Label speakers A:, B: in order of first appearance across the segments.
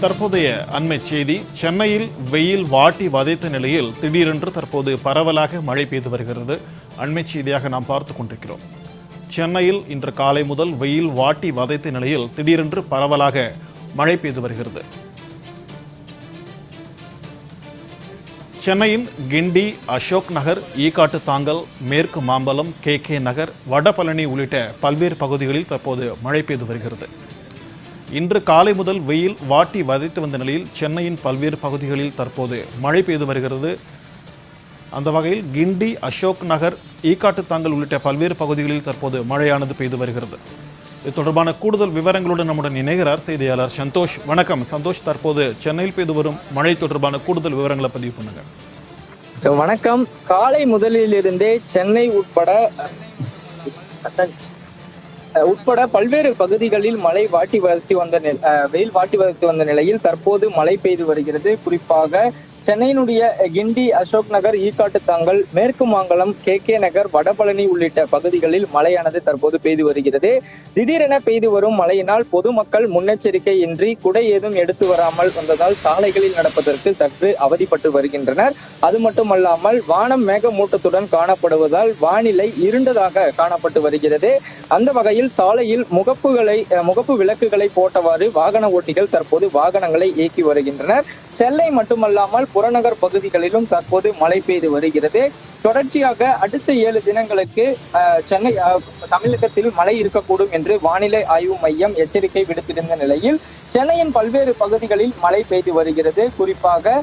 A: தற்போதைய அண்மை செய்தி. சென்னையில் வெயில் வாட்டி வதைத்த நிலையில் திடீரென்று தற்போது பரவலாக மழை பெய்து வருகிறது. அண்மை செய்தியாக நாம் பார்த்துக் கொண்டிருக்கிறோம். சென்னையில் இன்று காலை முதல் வெயில் வாட்டி வதைத்த நிலையில் திடீரென்று பரவலாக மழை பெய்து வருகிறது. சென்னையின் கிண்டி, அசோக் நகர், ஈக்காட்டு தாங்கல், மேற்கு மாம்பலம், கே நகர், வடபழனி உள்ளிட்ட பல்வேறு பகுதிகளில் தற்போது மழை பெய்து வருகிறது. இன்று காலை முதல் வெயில் வாட்டி வதைத்து வந்த நிலையில் சென்னையின் பல்வேறு பகுதிகளில் தற்போது மழை பெய்து வருகிறது. அந்த வகையில் கிண்டி, அசோக் நகர், ஈக்காட்டு தாங்கல் உள்ளிட்ட பல்வேறு பகுதிகளில் தற்போது மழையானது பெய்து வருகிறது. இது தொடர்பான கூடுதல் விவரங்களுடன் நம்முடன் இணைகிறார் செய்தியாளர் சந்தோஷ். வணக்கம் சந்தோஷ், தற்போது சென்னையில் பெய்து வரும் மழை தொடர்பான கூடுதல் விவரங்களை பதிவு பண்ணுங்க.
B: வணக்கம். காலை முதலிலிருந்தே சென்னை உட்பட பல்வேறு பகுதிகளில் வெயில் வாட்டி வதைத்து வந்த நிலையில் தற்போது மழை பெய்து வருகிறது. குறிப்பாக சென்னையினுடைய கிண்டி, அசோக் நகர், ஈக்காட்டு தாங்கல், மேற்கு மாம்பலம், கே நகர், வடபழனி உள்ளிட்ட பகுதிகளில் மழையானது தற்போது பெய்து வருகிறது. திடீரென பெய்து வரும் மழையினால் பொதுமக்கள் முன்னெச்சரிக்கை இன்றி குடை ஏதும் எடுத்து வராமல் வந்ததால் சாலைகளில் நடப்பதற்கு சற்று அவதிப்பட்டு வருகின்றனர். அது மட்டுமல்லாமல் வானம் மேகமூட்டத்துடன் காணப்படுவதால் வானிலை இருண்டதாக காணப்பட்டு வருகிறது. அந்த வகையில் சாலையில் முகப்பு விளக்குகளை போட்டவாறு வாகன ஓட்டிகள் தற்போது வாகனங்களை இயக்கி வருகின்றனர். சென்னை மட்டுமல்லாமல் புறநகர் பகுதிகளிலும் தற்போது மழை பெய்து வருகிறது. தொடர்ச்சியாக அடுத்த 7 தினங்களுக்கு தமிழகத்தில் மழை இருக்கக்கூடும் என்று வானிலை ஆய்வு மையம் எச்சரிக்கை விடுத்திருந்த நிலையில் சென்னையின் பல்வேறு பகுதிகளில் மழை பெய்து வருகிறது. குறிப்பாக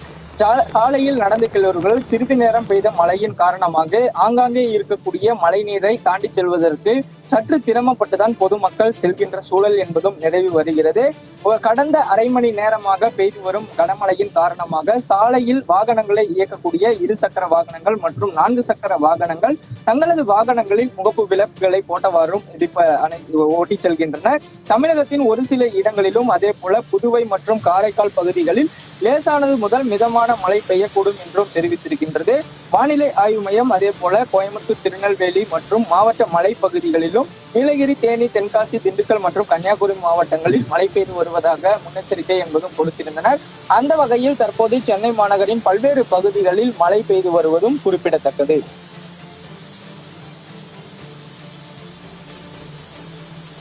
B: சாலையில் நடந்து செல்பவர்கள் சிறிது நேரம் பெய்த மழையின் காரணமாக ஆங்காங்கே இருக்கக்கூடிய மழை நீரை தாண்டி செல்வதற்கு சற்று சிரமப்பட்டுதான் பொதுமக்கள் செல்கின்ற சூழல் என்பதும் நிலவி வருகிறது. கடந்த அரை மணி நேரமாக பெய்து வரும் கனமழையின் காரணமாக சாலையில் வாகனங்களை இயக்கக்கூடிய 2 சக்கர வாகனங்கள் மற்றும் 4 சக்கர வாகனங்கள் தங்களது வாகனங்களில் முகப்பு விளக்குகளை போட்டவாறும் ஓட்டி செல்கின்றனர். தமிழகத்தின் ஒரு சில இடங்களிலும் அதே போல புதுவை மற்றும் காரைக்கால் பகுதிகளில் லேசானது முதல் மிதமான மழை பெய்யக்கூடும் என்றும் தெரிவித்திருக்கின்றது. வானிலை ஆய்வு மையம் அதே போல கோயம்புத்தூர், திருநெல்வேலி மற்றும் மாவட்ட மலை பகுதிகளிலும் நீலகிரி, தேனி, தென்காசி, திண்டுக்கல் மற்றும் கன்னியாகுமரி மாவட்டங்களில் மழை பெய்து வருவதாக முன்னெச்சரிக்கை என்பதும் கொடுத்திருந்தனர். அந்த வகையில் தற்போது சென்னை மாநகரின் பல்வேறு பகுதிகளில் மழை பெய்து வருவதும் குறிப்பிடத்தக்கது.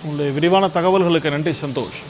A: உங்களுடைய விரிவான தகவல்களுக்கு நன்றி சந்தோஷ்.